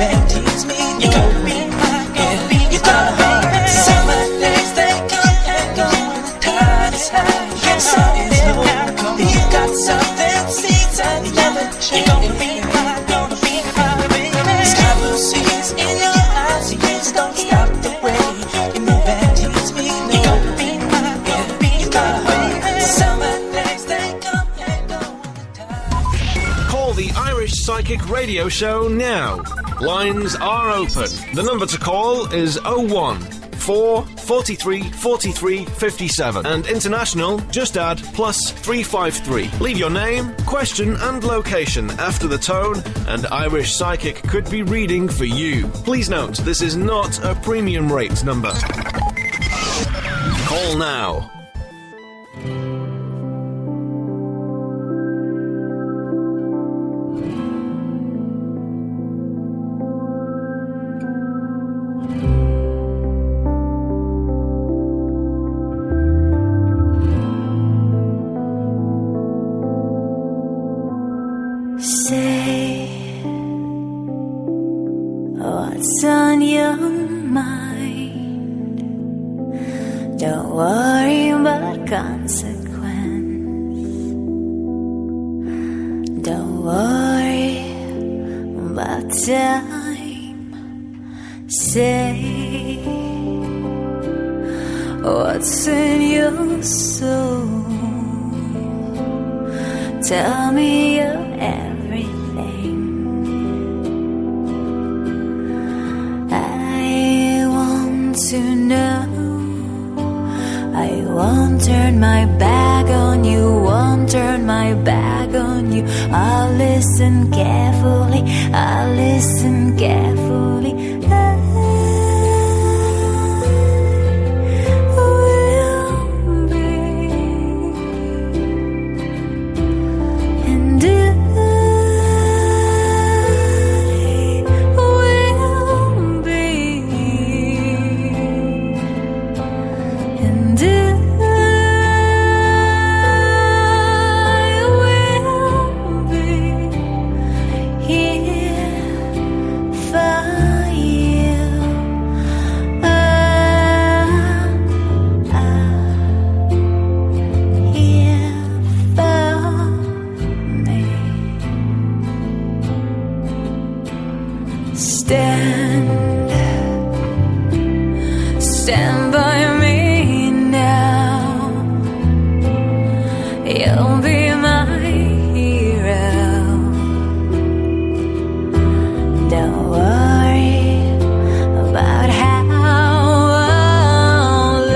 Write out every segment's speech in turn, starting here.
and tease me. You gon' be mine, you got a heart. Summer days they come and go, and the tide is high, the sun is low. You got something seeds and you never change. You gon' be mine, baby. Sky blue seas in your eyes, you just don't stop the way you move and tease me. You gon' be mine, you got a heart. Summer days they come and go, and the tide. Call the Irish Psychic Radio Show now. Lines are open. The number to call is 01 4 43 43 57. And international, just add +353. Leave your name, question and location after the tone, and Irish Psychic could be reading for you. Please note, this is not a premium rate number. Call now. Say what's on your mind. Don't worry about consequence. Don't worry about time. Say what's in your soul. Tell me your everything. I want to know. I won't turn my back on you, won't turn my back on you. I'll listen carefully, I'll listen carefully. Stand by me now. You'll be my hero. Don't worry about how I'll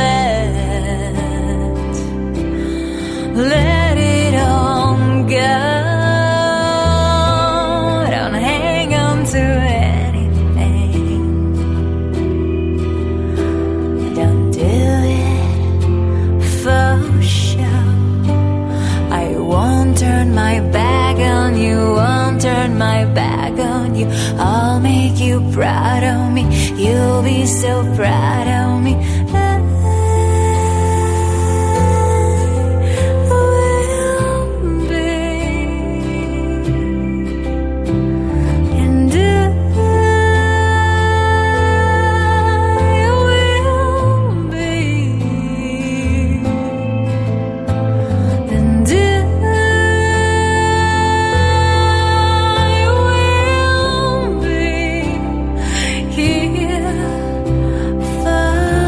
let it all go. Don't hang on to anything. Don't do it for show. I won't turn my back on you, won't turn my back on you. I'll make you proud of me, you'll be so proud of me. Far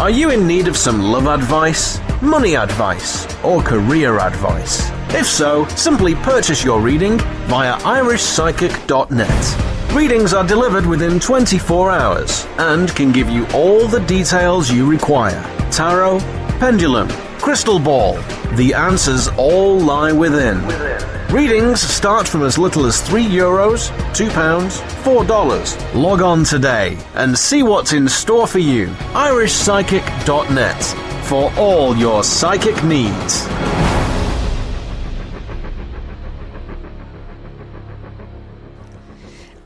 Are you in need of some love advice, money advice, or career advice? If so, simply purchase your reading via irishpsychic.net. Readings are delivered within 24 hours and can give you all the details you require. Tarot, pendulum, crystal ball. The answers all lie within. Readings start from as little as €3, £2, $4. Log on today and see what's in store for you. irishpsychic.net for all your psychic needs.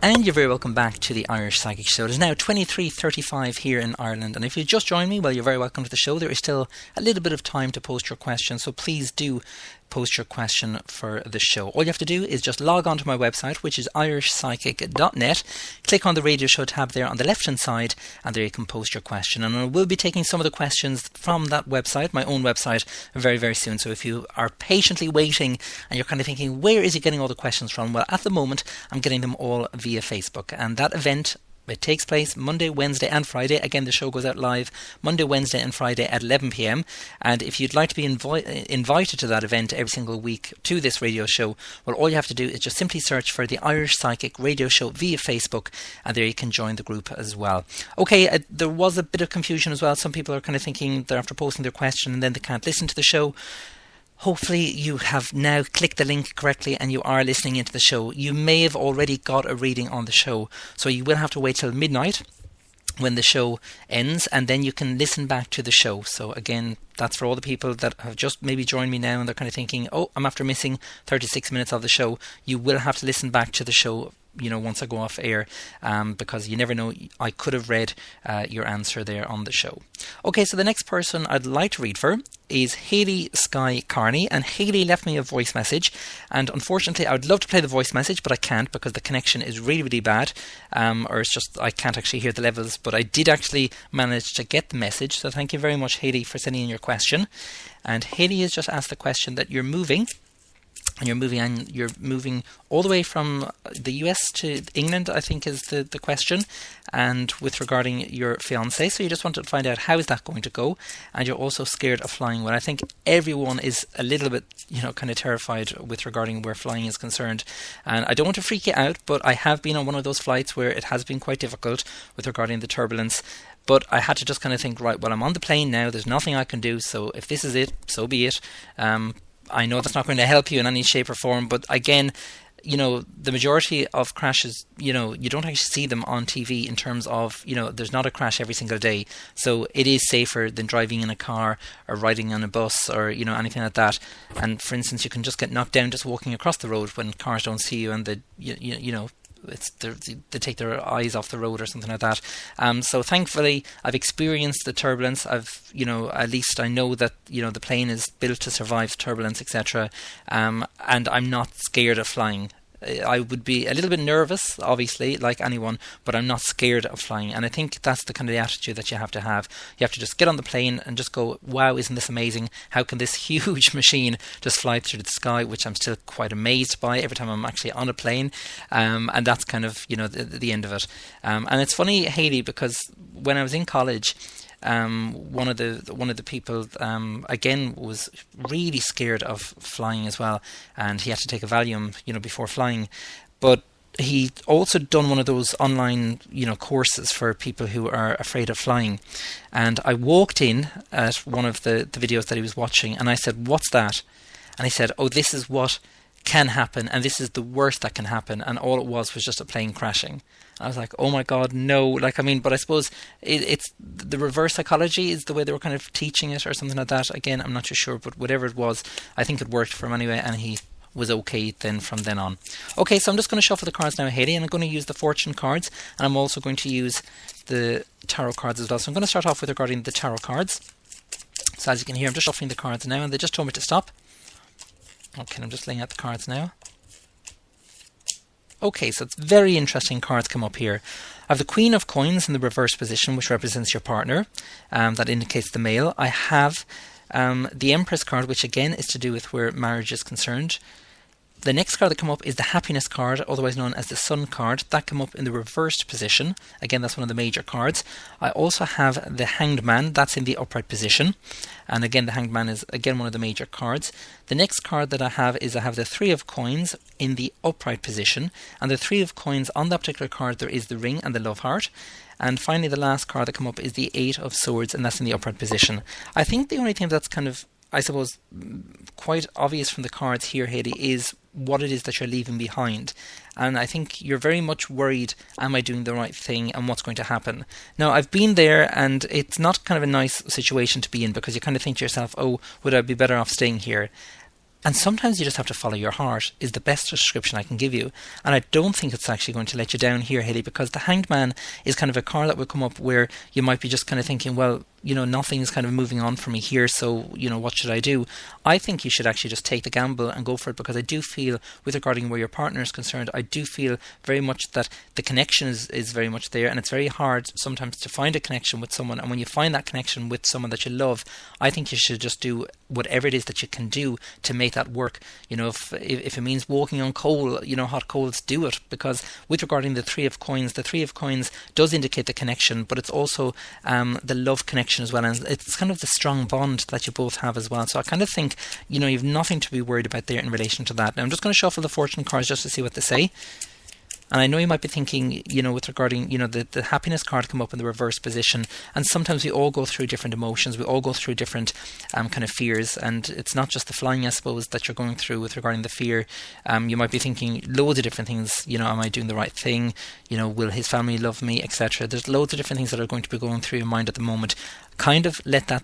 And you're very welcome back to the Irish Psychic Show. It is now 23:35 here in Ireland, and if you just joined me, well, you're very welcome to the show. There is still a little bit of time to post your question, so please do post your question for the show. All you have to do is just log on to my website, which is irishpsychic.net. Click on the radio show tab there on the left hand side, and there you can post your question. And I will be taking some of the questions from that website, my own website, very, very soon. So if you are patiently waiting and you're kind of thinking, where is he getting all the questions from? Well, at the moment, I'm getting them all via Facebook. And that event, it takes place Monday, Wednesday and Friday. Again, the show goes out live Monday, Wednesday and Friday at 11 p.m. And if you'd like to be invited to that event every single week to this radio show, well, all you have to do is just simply search for the Irish Psychic Radio Show via Facebook, and there you can join the group as well. Okay, there was a bit of confusion as well. Some people are kind of thinking they're after posting their question and then they can't listen to the show. Hopefully you have now clicked the link correctly and you are listening into the show. You may have already got a reading on the show, so you will have to wait till midnight when the show ends, and then you can listen back to the show. So again, that's for all the people that have just maybe joined me now and they're kind of thinking, oh, I'm after missing 36 minutes of the show. You will have to listen back to the show, you know, once I go off air, because you never know, I could have read your answer there on the show. Okay, so the next person I'd like to read for is Hayley Sky Carney, and Hayley left me a voice message, and unfortunately I would love to play the voice message, but I can't because the connection is really, really bad, or it's just I can't actually hear the levels, but I did actually manage to get the message, so thank you very much, Hayley, for sending in your question. And Hayley has just asked the question that you're moving all the way from the US to England, I think is the question, and with regarding your fiance. So you just wanted to find out how is that going to go, and you're also scared of flying. Well, I think everyone is a little bit, kind of terrified with regarding where flying is concerned, and I don't want to freak you out, but I have been on one of those flights where it has been quite difficult with regarding the turbulence. But I had to just kind of think, right, well, I'm on the plane now, there's nothing I can do, so if this is it, so be it. I know that's not going to help you in any shape or form, but again, the majority of crashes, you don't actually see them on TV in terms of, there's not a crash every single day. So it is safer than driving in a car or riding on a bus or, anything like that. And for instance, you can just get knocked down just walking across the road when cars don't see you and they take their eyes off the road or something like that. So thankfully I've experienced the turbulence. At least I know that the plane is built to survive turbulence, etc. And I'm not scared of flying. I would be a little bit nervous, obviously, like anyone, but I'm not scared of flying. And I think that's the kind of the attitude that you have to have. You have to just get on the plane and just go, wow, isn't this amazing? How can this huge machine just fly through the sky, which I'm still quite amazed by every time I'm actually on a plane. And that's kind of, the end of it. And it's funny, Hayley, because when I was in college, one of the people again was really scared of flying as well, and he had to take a Valium before flying, but he also done one of those online courses for people who are afraid of flying. And I walked in at one of the videos that he was watching and I said, what's that? And he said, oh, this is what can happen, and this is the worst that can happen. And all it was just a plane crashing. I was like, oh my God, no. But I suppose it's the reverse psychology is the way they were kind of teaching it or something like that. Again, I'm not too sure, but whatever it was, I think it worked for him anyway, and he was okay then from then on. Okay, so I'm just going to shuffle the cards now, Hayley, and I'm going to use the fortune cards, and I'm also going to use the tarot cards as well. So I'm going to start off with regarding the tarot cards. So as you can hear, I'm just shuffling the cards now, and they just told me to stop. Okay, I'm just laying out the cards now. Okay, so it's very interesting cards come up here. I have the Queen of Coins in the reverse position, which represents your partner. That indicates the male. I have the Empress card, which again is to do with where marriage is concerned. The next card that come up is the happiness card, otherwise known as the sun card. That come up in the reversed position. Again, that's one of the major cards. I also have the hanged man. That's in the upright position. And again, the hanged man is again one of the major cards. The next card that I have is I have the three of coins in the upright position. And the three of coins on that particular card, there is the ring and the love heart. And finally, the last card that come up is the eight of swords, and that's in the upright position. I think the only thing that's kind of, I suppose, quite obvious from the cards here, Hayley, is what it is that you're leaving behind. And I think you're very much worried, am I doing the right thing and what's going to happen? Now, I've been there, and it's not kind of a nice situation to be in, because you kind of think to yourself, oh, would I be better off staying here? And sometimes you just have to follow your heart, is the best description I can give you. And I don't think it's actually going to let you down here, Hayley, because the hanged man is kind of a card that will come up where you might be just kind of thinking, well, nothing is kind of moving on for me here, so, what should I do? I think you should actually just take the gamble and go for it, because I do feel, with regarding where your partner is concerned, I do feel very much that the connection is very much there, and it's very hard sometimes to find a connection with someone. And when you find that connection with someone that you love, I think you should just do whatever it is that you can do to make that work. If it means walking on coal, hot coals, do it, because with regarding the three of coins does indicate the connection, but it's also the love connection as well, and it's kind of the strong bond that you both have as well. So I kind of think you've nothing to be worried about there in relation to that. Now I'm just going to shuffle the fortune cards just to see what they say. And I know you might be thinking, with regarding, the happiness card come up in the reverse position, and sometimes we all go through different emotions, we all go through different kind of fears, and it's not just the flying, I suppose, that you're going through with regarding the fear. You might be thinking loads of different things, am I doing the right thing? Will his family love me, etc. There's loads of different things that are going to be going through your mind at the moment. Kind of let that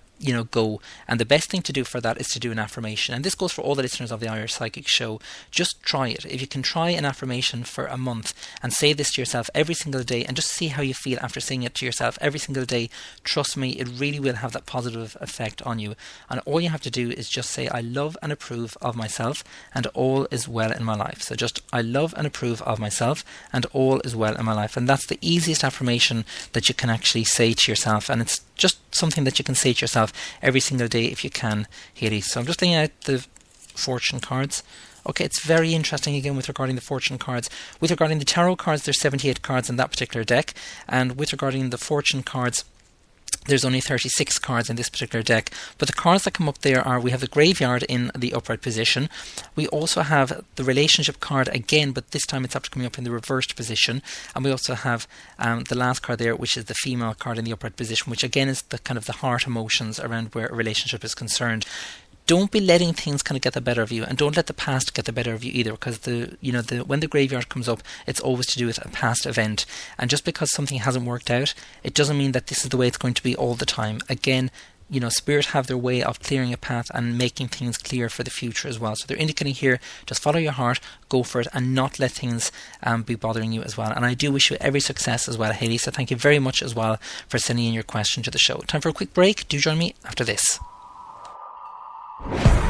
go, and the best thing to do for that is to do an affirmation. And this goes for all the listeners of the Irish Psychic Show. Just try it. If you can try an affirmation for a month and say this to yourself every single day, and just see how you feel after saying it to yourself every single day, trust me, it really will have that positive effect on you. And all you have to do is just say, I love and approve of myself, and all is well in my life. So just, I love and approve of myself, and all is well in my life. And that's the easiest affirmation that you can actually say to yourself, and it's just something that you can say to yourself every single day if you can, Hayley. So I'm just laying out the fortune cards. Okay, it's very interesting again with regarding the fortune cards. With regarding the tarot cards, there's 78 cards in that particular deck, and with regarding the fortune cards, there's only 36 cards in this particular deck. But the cards that come up there are, we have the graveyard in the upright position. We also have the relationship card again, but this time it's after coming up in the reversed position. And we also have the last card there, which is the female card in the upright position, which again is the kind of the heart emotions around where a relationship is concerned. Don't be letting things kind of get the better of you, and don't let the past get the better of you either, because when the graveyard comes up, it's always to do with a past event. And just because something hasn't worked out, it doesn't mean that this is the way it's going to be all the time. Again, spirit have their way of clearing a path and making things clear for the future as well. So they're indicating here, just follow your heart, go for it, and not let things be bothering you as well. And I do wish you every success as well, Hayley. So thank you very much as well for sending in your question to the show. Time for a quick break. Do join me after this.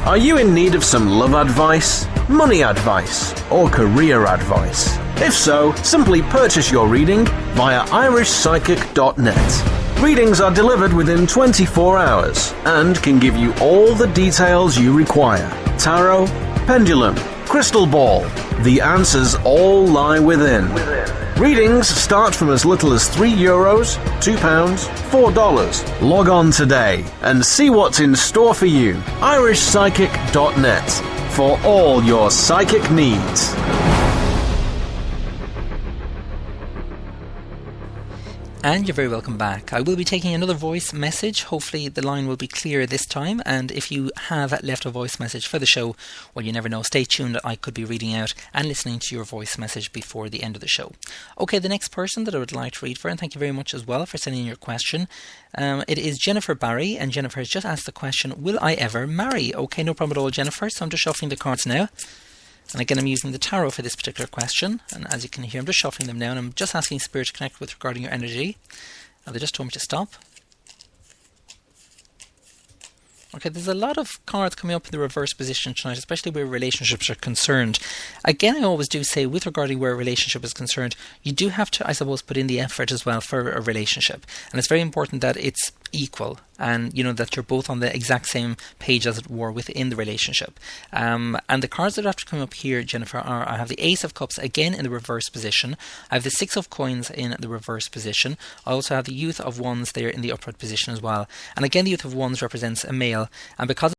Are you in need of some love advice, money advice, or career advice? If so, simply purchase your reading via irishpsychic.net. Readings are delivered within 24 hours and can give you all the details you require. Tarot, pendulum, crystal ball. The answers all lie within. Readings start from as little as €3, £2, $4. Log on today and see what's in store for you. irishpsychic.net for all your psychic needs. And you're very welcome back. I will be taking another voice message. Hopefully the line will be clear this time. And if you have left a voice message for the show, well, you never know. Stay tuned. I could be reading out and listening to your voice message before the end of the show. Okay, the next person that I would like to read for, and thank you very much as well for sending in your question. It is Jennifer Barry, and Jennifer has just asked the question, will I ever marry? Okay, no problem at all, Jennifer. So I'm just shuffling the cards now. And again, I'm using the tarot for this particular question. And as you can hear, I'm just shuffling them now. And I'm just asking Spirit to connect with regarding your energy. Now, they just told me to stop. Okay, there's a lot of cards coming up in the reverse position tonight, especially where relationships are concerned. Again, I always do say, with regarding where a relationship is concerned, you do have to, I suppose, put in the effort as well for a relationship. And it's very important that it's equal, and that you're both on the exact same page, as it were, within the relationship. And the cards that have to come up here, Jennifer, are, I have the Ace of Cups again in the reverse position. I have the Six of Coins in the reverse position. I also have the Youth of Wands there in the upright position as well. And again, the Youth of Wands represents a male, and because